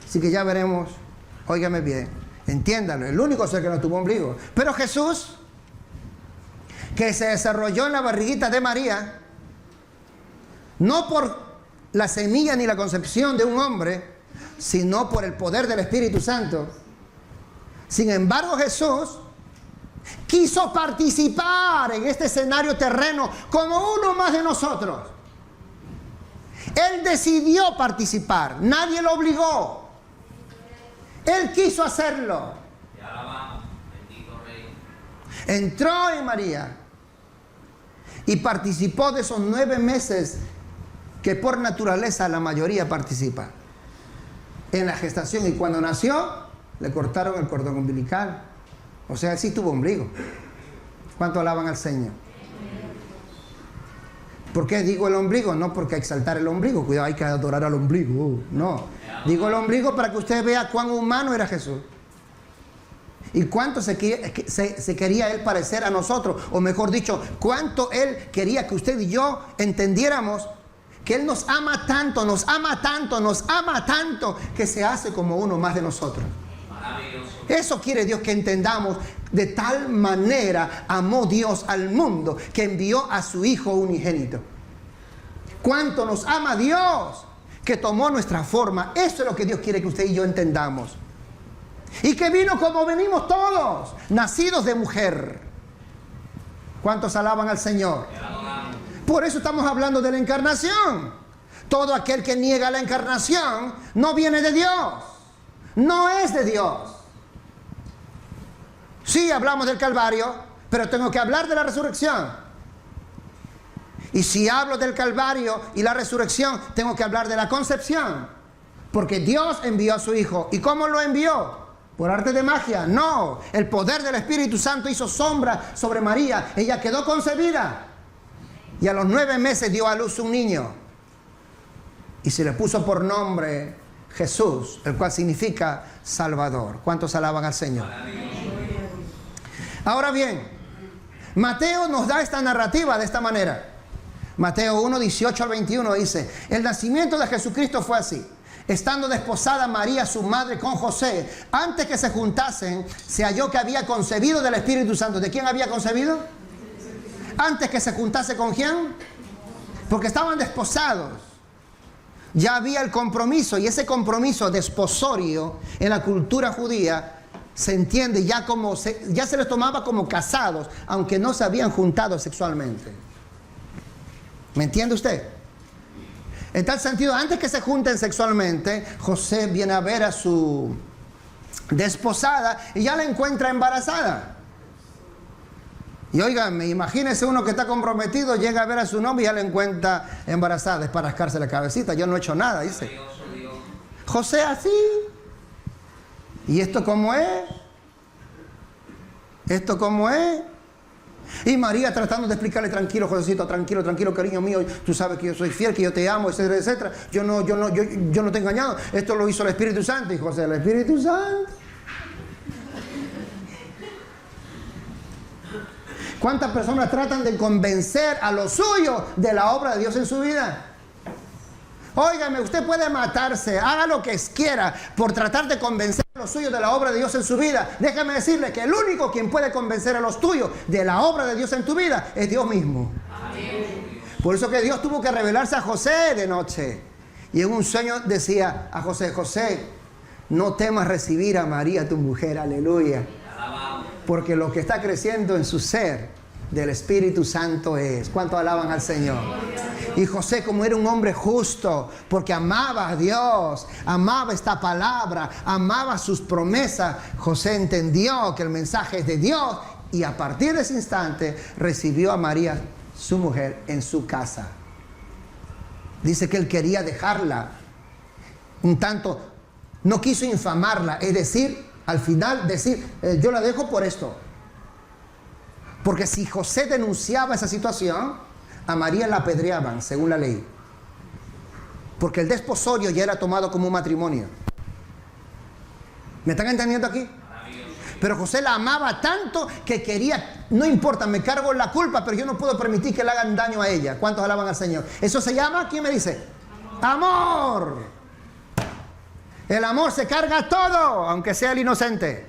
Así que ya veremos, óigame bien, entiéndalo, el único ser que no tuvo ombligo. Pero Jesús, que se desarrolló en la barriguita de María, no por la semilla ni la concepción de un hombre, sino por el poder del Espíritu Santo. Sin embargo, Jesús quiso participar en este escenario terreno como uno más de nosotros. Él decidió participar, nadie lo obligó. Él quiso hacerlo. Te alabamos, bendito Rey. Entró en María y participó de esos 9 meses que por naturaleza la mayoría participa en la gestación, y cuando nació le cortaron el cordón umbilical. O sea, él sí tuvo ombligo. ¿Cuánto alaban al Señor? ¿Por qué digo el ombligo? No porque exaltar el ombligo, cuidado, hay que adorar al ombligo, no. Digo el ombligo para que usted vea cuán humano era Jesús y cuánto se quería Él parecer a nosotros, o mejor dicho, cuánto Él quería que usted y yo entendiéramos que Él nos ama tanto, nos ama tanto, nos ama tanto, que se hace como uno más de nosotros. Maravilloso. Eso quiere Dios que entendamos. De tal manera amó Dios al mundo que envió a su Hijo unigénito. Cuánto nos ama Dios que tomó nuestra forma. Eso es lo que Dios quiere que usted y yo entendamos. Y que vino como venimos todos, nacidos de mujer. ¿Cuántos alaban al Señor? Te adoramos. Por eso estamos hablando de la encarnación. Todo aquel que niega la encarnación no viene de Dios, no es de Dios. Sí, hablamos del Calvario, pero tengo que hablar de la resurrección. Y si hablo del Calvario y la resurrección, tengo que hablar de la concepción. Porque Dios envió a su Hijo. ¿Y cómo lo envió? ¿Por arte de magia? No. El poder del Espíritu Santo hizo sombra sobre María. Ella quedó concebida. Y a los 9 meses dio a luz un niño. Y se le puso por nombre Jesús, el cual significa Salvador. ¿Cuántos alaban al Señor? Ahora bien, Mateo nos da esta narrativa de esta manera. Mateo 1, 18 al 21 dice: el nacimiento de Jesucristo fue así. Estando desposada María, su madre, con José, antes que se juntasen, se halló que había concebido del Espíritu Santo. ¿De quién había concebido? Antes que se juntase, ¿con quién? Porque estaban desposados. Ya había el compromiso, y ese compromiso desposorio en la cultura judía se entiende ya como ya se les tomaba como casados, aunque no se habían juntado sexualmente. ¿Me entiende usted? En tal sentido, antes que se junten sexualmente, José viene a ver a su desposada y ya la encuentra embarazada. Y oigan, imagínese uno que está comprometido, llega a ver a su novia y ya la encuentra embarazada. Es para rascarse la cabecita. Yo no he hecho nada, dice. José así. ¿Y esto cómo es? ¿Esto cómo es? Y María tratando de explicarle: tranquilo, Josécito, tranquilo, tranquilo, cariño mío, tú sabes que yo soy fiel, que yo te amo, etcétera, etcétera. Yo no te he engañado. Esto lo hizo el Espíritu Santo. Y José: el Espíritu Santo. ¿Cuántas personas tratan de convencer a los suyos de la obra de Dios en su vida? Óigame, usted puede matarse, haga lo que quiera por tratar de convencer a los suyos de la obra de Dios en su vida. Déjame decirle que el único quien puede convencer a los tuyos de la obra de Dios en tu vida es Dios mismo. Amén. Por eso que Dios tuvo que revelarse a José de noche. Y en un sueño decía a José: José, no temas recibir a María tu mujer, aleluya. Porque lo que está creciendo en su ser del Espíritu Santo es. ¿Cuánto alaban al Señor? Y José, como era un hombre justo, porque amaba a Dios, amaba esta palabra, amaba sus promesas, José entendió que el mensaje es de Dios, y a partir de ese instante recibió a María, su mujer, en su casa. Dice que él quería dejarla, un tanto, no quiso infamarla, es decir, al final decir: yo la dejo por esto. Porque si José denunciaba esa situación, a María la apedreaban, según la ley. Porque el desposorio ya era tomado como un matrimonio. ¿Me están entendiendo aquí? Pero José la amaba tanto que quería: no importa, me cargo la culpa, pero yo no puedo permitir que le hagan daño a ella. ¿Cuántos alaban al Señor? Eso se llama, ¿quién me dice? Amor. El amor se carga todo, aunque sea el inocente.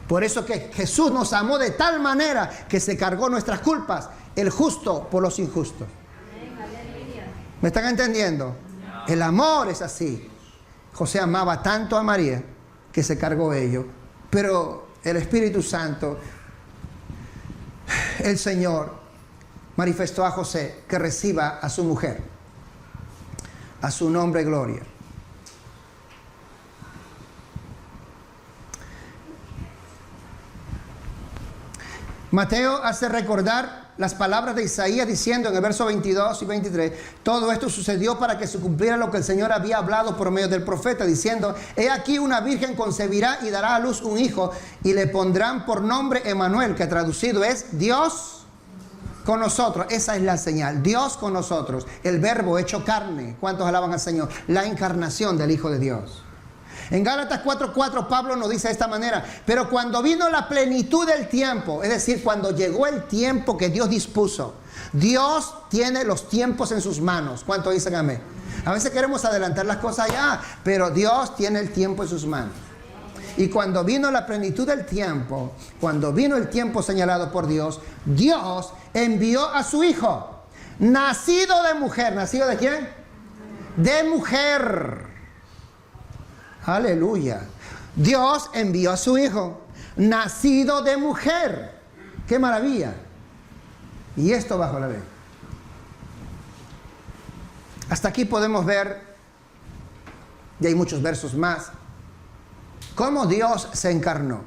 Por eso que Jesús nos amó de tal manera que se cargó nuestras culpas, el justo por los injustos. ¿Me están entendiendo? El amor es así. José amaba tanto a María que se cargó ello. Pero el Espíritu Santo, el Señor, manifestó a José que reciba a su mujer. A su nombre gloria. Mateo hace recordar las palabras de Isaías diciendo en el verso 22 y 23: todo esto sucedió para que se cumpliera lo que el Señor había hablado por medio del profeta, diciendo: he aquí una virgen concebirá y dará a luz un hijo, y le pondrán por nombre Emmanuel, que traducido es Dios con nosotros. Esa es la señal, Dios con nosotros, el verbo hecho carne. ¿Cuántos alaban al Señor? La encarnación del Hijo de Dios. En Gálatas 4:4 Pablo nos dice de esta manera: pero cuando vino la plenitud del tiempo, es decir, cuando llegó el tiempo que Dios dispuso. Dios tiene los tiempos en sus manos. ¿Cuánto dicen amén? A veces queremos adelantar las cosas ya, pero Dios tiene el tiempo en sus manos. Y cuando vino la plenitud del tiempo, cuando vino el tiempo señalado por Dios, Dios envió a su Hijo, nacido de mujer. ¿Nacido de quién? De mujer. Aleluya. Dios envió a su Hijo, nacido de mujer. ¡Qué maravilla! Y esto bajo la ley. Hasta aquí podemos ver, y hay muchos versos más, cómo Dios se encarnó.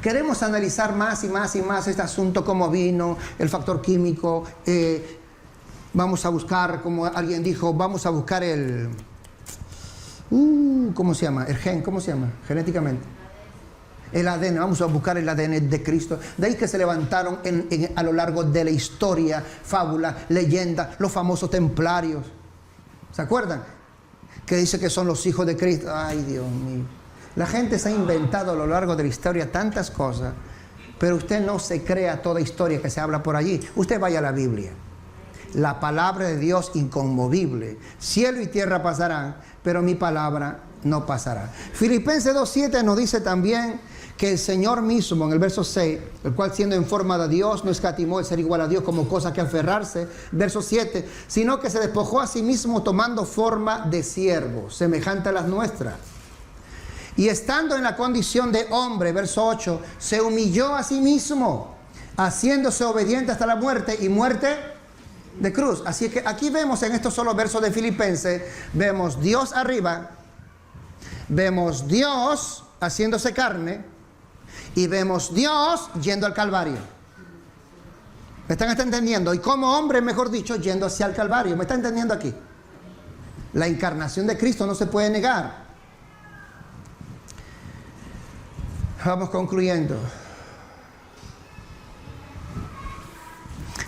Queremos analizar más y más y más este asunto, cómo vino, el factor químico. Vamos a buscar, como alguien dijo, vamos a buscar el... ¿cómo se llama? El gen, ¿cómo se llama? Genéticamente. El ADN, vamos a buscar el ADN de Cristo. De ahí que se levantaron a lo largo de la historia, fábulas, leyendas, los famosos templarios. ¿Se acuerdan? Que dice que son los hijos de Cristo. Ay, Dios mío. La gente se ha inventado a lo largo de la historia tantas cosas, pero usted no se crea toda historia que se habla por allí. Usted vaya a la Biblia. La palabra de Dios inconmovible. Cielo y tierra pasarán, pero mi palabra no pasará. Filipenses 2:7 nos dice también que el Señor mismo, en el verso 6, el cual siendo en forma de Dios, no escatimó el ser igual a Dios como cosa que aferrarse, verso 7, sino que se despojó a sí mismo tomando forma de siervo, semejante a las nuestras. Y estando en la condición de hombre, verso 8, se humilló a sí mismo, haciéndose obediente hasta la muerte y muerte de cruz. Así que aquí vemos en estos solos versos de Filipenses, vemos Dios arriba, vemos Dios haciéndose carne, y vemos Dios yendo al Calvario. ¿Me están entendiendo? Y como hombre, mejor dicho, yendo hacia el Calvario. ¿Me están entendiendo aquí? La encarnación de Cristo no se puede negar. Vamos concluyendo.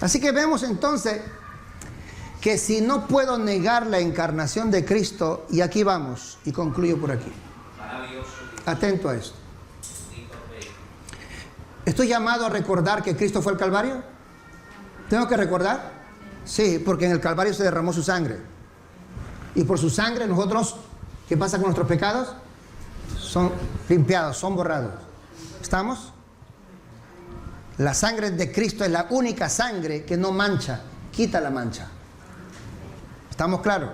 Así que vemos entonces que si no puedo negar la encarnación de Cristo, y aquí vamos, y concluyo por aquí. Atento a esto. ¿Estoy llamado a recordar que Cristo fue al Calvario? ¿Tengo que recordar? Sí, porque en el Calvario se derramó su sangre. Y por su sangre nosotros, ¿qué pasa con nuestros pecados? Son limpiados, son borrados. ¿Estamos? La sangre de Cristo es la única sangre que no mancha, quita la mancha. ¿Estamos claros?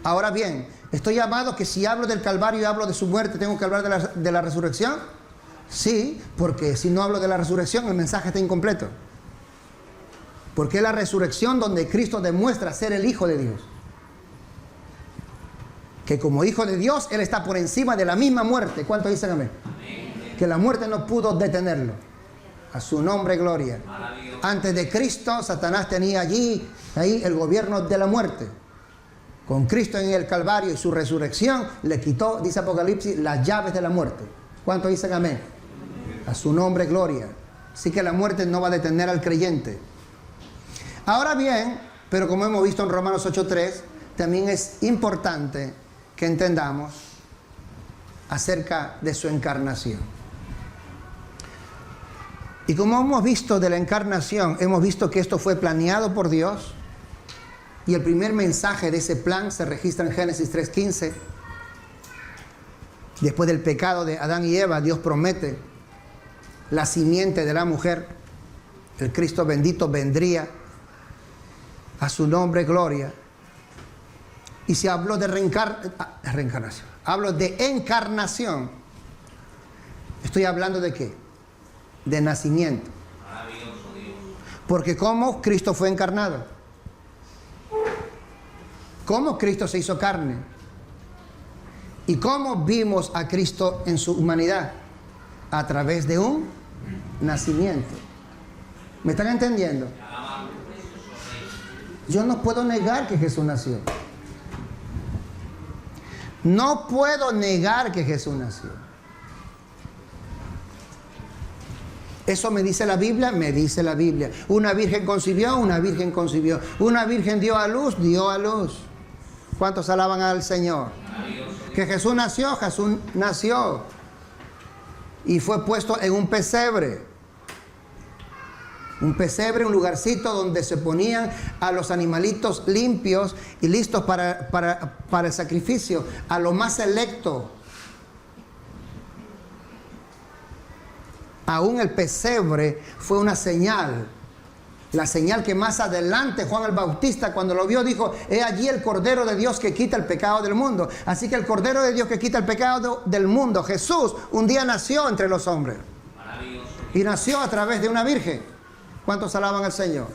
Ahora bien, ¿estoy llamado que si hablo del Calvario y hablo de su muerte, tengo que hablar de la resurrección? Sí, porque si no hablo de la resurrección, el mensaje está incompleto. Porque es la resurrección donde Cristo demuestra ser el Hijo de Dios. Que como Hijo de Dios, Él está por encima de la misma muerte. ¿Cuántos dicen amén? Amén. Que la muerte no pudo detenerlo. A su nombre, gloria. Antes de Cristo, Satanás tenía ahí el gobierno de la muerte. Con Cristo en el Calvario y su resurrección, le quitó, dice Apocalipsis, las llaves de la muerte. ¿Cuántos dicen amén? A su nombre, gloria. Así que la muerte no va a detener al creyente. Ahora bien, pero como hemos visto en Romanos 8:3, también es importante que entendamos acerca de su encarnación. Y como hemos visto de la encarnación, hemos visto que esto fue planeado por Dios. Y el primer mensaje de ese plan se registra en Génesis 3:15. Después del pecado de Adán y Eva, Dios promete la simiente de la mujer, el Cristo bendito vendría, a su nombre gloria. Y si hablo de reencarnación, hablo de encarnación, estoy hablando de ¿qué? De nacimiento. Porque ¿cómo Cristo fue encarnado? ¿Cómo Cristo se hizo carne? ¿Y cómo vimos a Cristo en su humanidad? A través de un nacimiento. ¿Me están entendiendo? Yo no puedo negar que Jesús nació. No puedo negar que Jesús nació. ¿Eso me dice la Biblia? Me dice la Biblia. Una virgen concibió, una virgen concibió. Una virgen dio a luz, dio a luz. ¿Cuántos alaban al Señor? Que Jesús nació. Y fue puesto en un pesebre. Un pesebre, un lugarcito donde se ponían a los animalitos limpios y listos para el sacrificio, a lo más selecto. Aún el pesebre fue una señal. La señal que más adelante Juan el Bautista, cuando lo vio, dijo: he allí el Cordero de Dios que quita el pecado del mundo. Así que el Cordero de Dios que quita el pecado del mundo, Jesús, un día nació entre los hombres. Y nació a través de una virgen. ¿Cuántos alaban al Señor?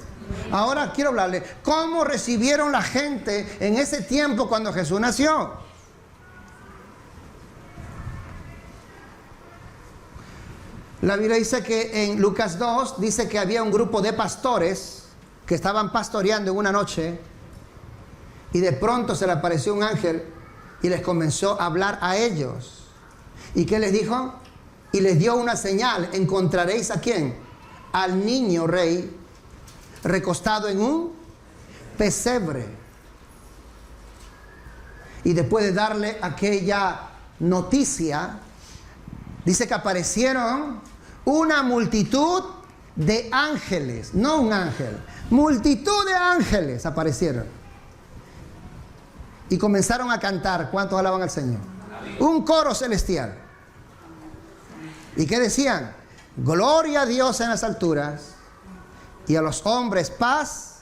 Ahora quiero hablarle, ¿cómo recibieron la gente en ese tiempo cuando Jesús nació? La Biblia dice que en Lucas 2, dice que había un grupo de pastores que estaban pastoreando en una noche y de pronto se le apareció un ángel y les comenzó a hablar a ellos. ¿Y qué les dijo? y les dio una señal. Encontraréis ¿a quién? Al niño rey recostado en un pesebre. Y después de darle aquella noticia, dice que aparecieron una multitud de ángeles, no un ángel, multitud de ángeles aparecieron. Y comenzaron a cantar. ¿Cuántos alaban al Señor? Un coro celestial. ¿Y qué decían? Gloria a Dios en las alturas y a los hombres paz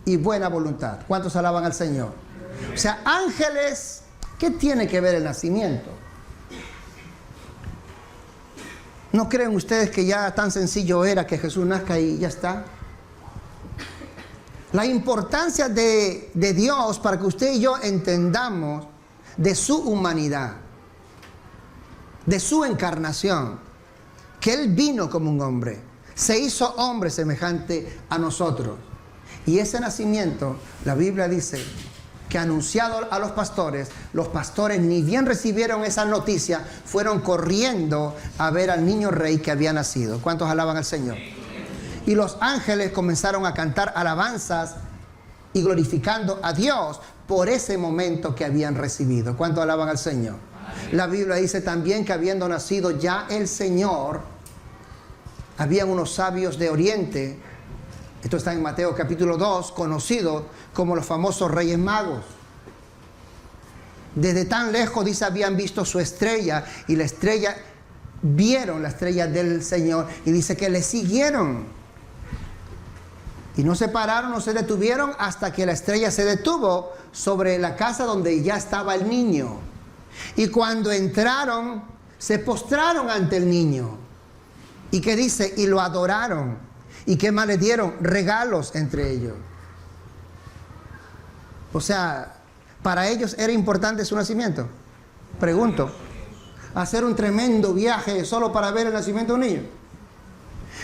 y buena voluntad. ¿Cuántos alaban al Señor? O sea, ángeles, ¿qué tiene que ver el nacimiento? ¿No creen ustedes que ya tan sencillo era que Jesús nazca y ya está? La importancia de Dios para que usted y yo entendamos de su humanidad, de su encarnación, que Él vino como un hombre, se hizo hombre semejante a nosotros. Y ese nacimiento, la Biblia dice que anunciado a los pastores ni bien recibieron esa noticia, fueron corriendo a ver al niño rey que había nacido. ¿Cuántos alaban al Señor? Y los ángeles comenzaron a cantar alabanzas y glorificando a Dios por ese momento que habían recibido. ¿Cuántos alaban al Señor? La Biblia dice también que habiendo nacido ya el Señor, habían unos sabios de Oriente. Esto está en Mateo capítulo 2, conocidos como los famosos Reyes Magos. Desde tan lejos, dice, habían visto su estrella y la estrella, vieron la estrella del Señor y dice que le siguieron. Y no se pararon, no se detuvieron hasta que la estrella se detuvo sobre la casa donde ya estaba el niño. Y cuando entraron, se postraron ante el niño. ¿Y qué dice? Y lo adoraron. ¿Y qué más le dieron? Regalos entre ellos. O sea, ¿para ellos era importante su nacimiento? Pregunto. Hacer un tremendo viaje solo para ver el nacimiento de un niño.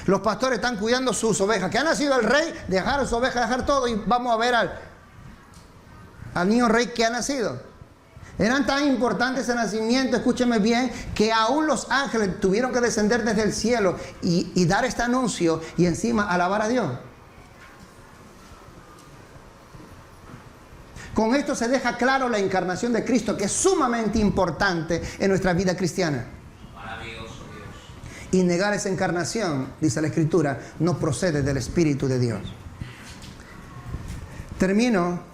Los pastores están cuidando sus ovejas. Que ha nacido el rey, dejar sus ovejas, dejar todo y vamos a ver al niño rey que ha nacido. Eran tan importantes ese nacimiento, escúcheme bien, que aún los ángeles tuvieron que descender desde el cielo y dar este anuncio y encima alabar a Dios. Con esto se deja claro la encarnación de Cristo, que es sumamente importante en nuestra vida cristiana. Maravilloso Dios. Y negar esa encarnación, dice la Escritura, no procede del Espíritu de Dios. Termino.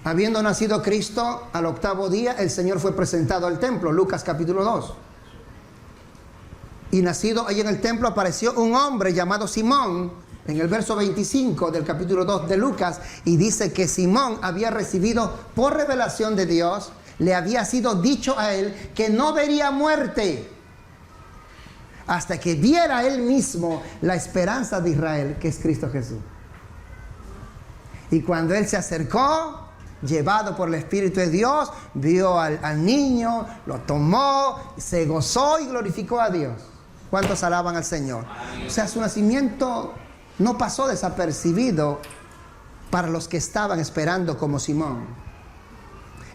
Habiendo nacido Cristo, al octavo día el Señor fue presentado al templo, Lucas capítulo 2. Y nacido ahí en el templo apareció un hombre llamado Simón, en el verso 25 del capítulo 2 de Lucas, y dice que Simón había recibido por revelación de Dios, le había sido dicho a él que no vería muerte hasta que viera él mismo la esperanza de Israel, que es Cristo Jesús. Y cuando él se acercó, llevado por el Espíritu de Dios, vio al niño, lo tomó, se gozó y glorificó a Dios. ¿Cuántos alaban al Señor? O sea, su nacimiento no pasó desapercibido para los que estaban esperando como Simón.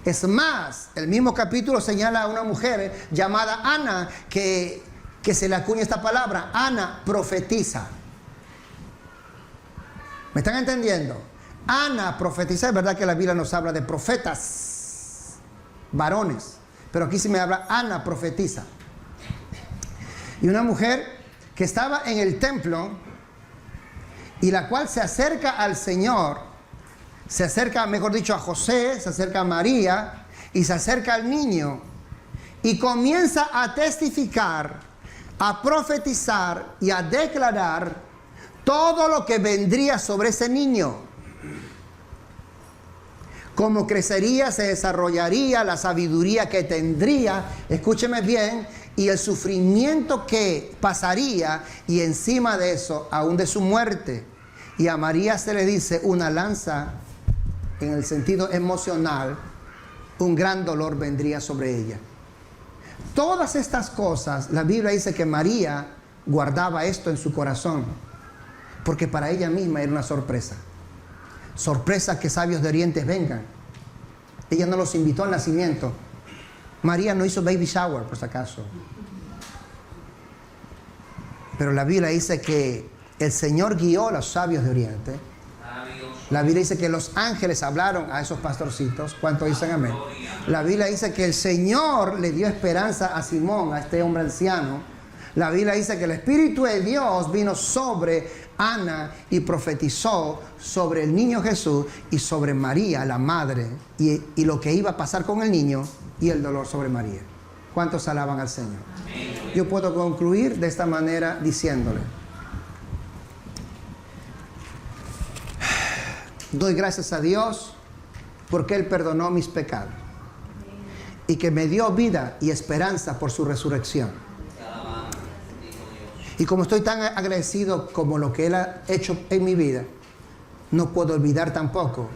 Es más, el mismo capítulo señala a una mujer llamada Ana, que se le acuña esta palabra. Ana profetiza. ¿Me están entendiendo? Ana profetiza. Es verdad que la Biblia nos habla de profetas, varones, pero aquí sí me habla Ana profetiza. Y una mujer que estaba en el templo y la cual se acerca al Señor, se acerca, mejor dicho, a José, se acerca a María y se acerca al niño y comienza a testificar, a profetizar y a declarar todo lo que vendría sobre ese niño. Cómo crecería, se desarrollaría, la sabiduría que tendría, escúcheme bien, y el sufrimiento que pasaría, y encima de eso, aún de su muerte. Y a María se le dice una lanza, en el sentido emocional, un gran dolor vendría sobre ella. Todas estas cosas, la Biblia dice que María guardaba esto en su corazón, porque para ella misma era una sorpresa. Sorpresa que sabios de Oriente vengan. Ella no los invitó al nacimiento. María no hizo baby shower, por si acaso. Pero la Biblia dice que el Señor guió a los sabios de Oriente. La Biblia dice que los ángeles hablaron a esos pastorcitos. ¿Cuántos dicen amén? La Biblia dice que el Señor le dio esperanza a Simón, a este hombre anciano. La Biblia dice que el Espíritu de Dios vino sobre Ana y profetizó sobre el niño Jesús y sobre María, la madre, y lo que iba a pasar con el niño y el dolor sobre María. ¿Cuántos alaban al Señor? Yo puedo concluir de esta manera diciéndole: doy gracias a Dios porque Él perdonó mis pecados y que me dio vida y esperanza por su resurrección. Y como estoy tan agradecido como lo que Él ha hecho en mi vida, no puedo olvidar tampoco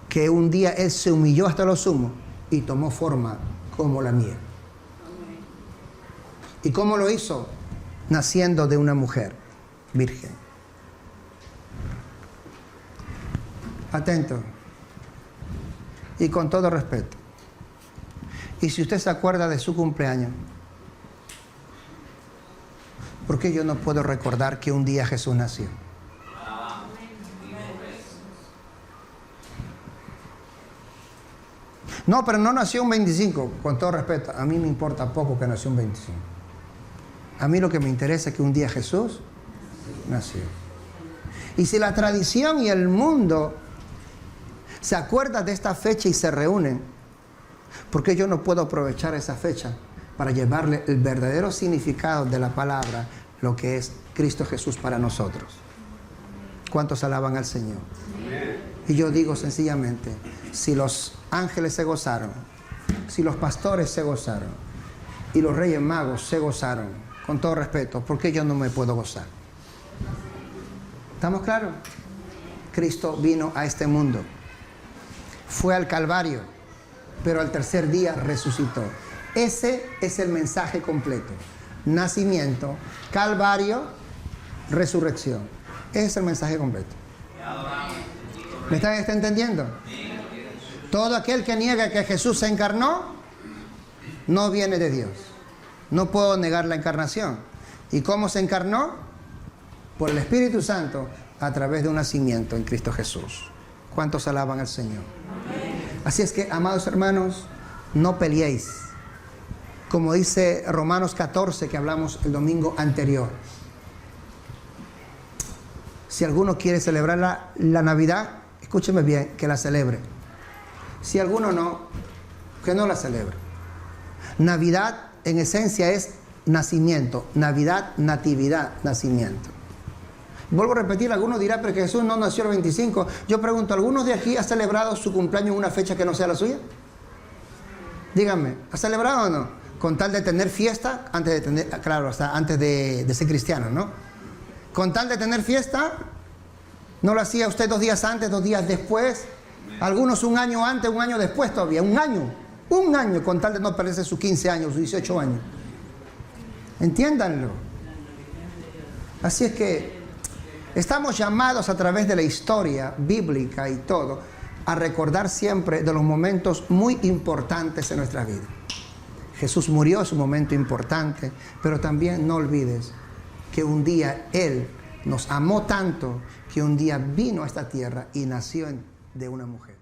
que un día Él se humilló hasta lo sumo y tomó forma como la mía. ¿Y cómo lo hizo? Naciendo de una mujer virgen. Atento. Y con todo respeto. Y si usted se acuerda de su cumpleaños, ¿por qué yo no puedo recordar que un día Jesús nació? No, pero no nació un 25. Con todo respeto, a mí me importa poco que nació un 25. A mí lo que me interesa es que un día Jesús nació. Y si la tradición y el mundo se acuerdan de esta fecha y se reúnen, ¿por qué yo no puedo aprovechar esa fecha para llevarle el verdadero significado de la palabra, lo que es Cristo Jesús para nosotros? ¿Cuántos alaban al Señor? Y yo digo sencillamente, si los ángeles se gozaron, si los pastores se gozaron y los reyes magos se gozaron, con todo respeto, ¿por qué yo no me puedo gozar? ¿Estamos claros? Cristo vino a este mundo, fue al Calvario, pero al tercer día resucitó. Ese es el mensaje completo: nacimiento, Calvario, resurrección. Ese es el mensaje completo. ¿Me está entendiendo? Todo aquel que niega que Jesús se encarnó no viene de Dios. No puedo negar la encarnación. ¿Y cómo se encarnó? Por el Espíritu Santo, a través de un nacimiento en Cristo Jesús. ¿Cuántos alaban al Señor? Así es que, amados hermanos, no peleéis. Como dice Romanos 14, que hablamos el domingo anterior. Si alguno quiere celebrar la Navidad, escúcheme bien, que la celebre. Si alguno no, que no la celebre. Navidad en esencia es nacimiento. Navidad, natividad, nacimiento. Vuelvo a repetir, algunos dirán, pero que Jesús no nació el 25. Yo pregunto, ¿algunos de aquí ha celebrado su cumpleaños en una fecha que no sea la suya? Díganme, ¿ha celebrado o no? Con tal de tener fiesta, antes de tener, claro, hasta antes de ser cristiano, ¿no? Con tal de tener fiesta, ¿no lo hacía usted 2 días antes, 2 días después? Algunos un año antes, un año después todavía, un año, con tal de no perderse sus 15 años, sus 18 años. Entiéndanlo. Así es que estamos llamados a través de la historia bíblica y todo a recordar siempre de los momentos muy importantes en nuestra vida. Jesús murió, es un momento importante, pero también no olvides que un día Él nos amó tanto que un día vino a esta tierra y nació de una mujer.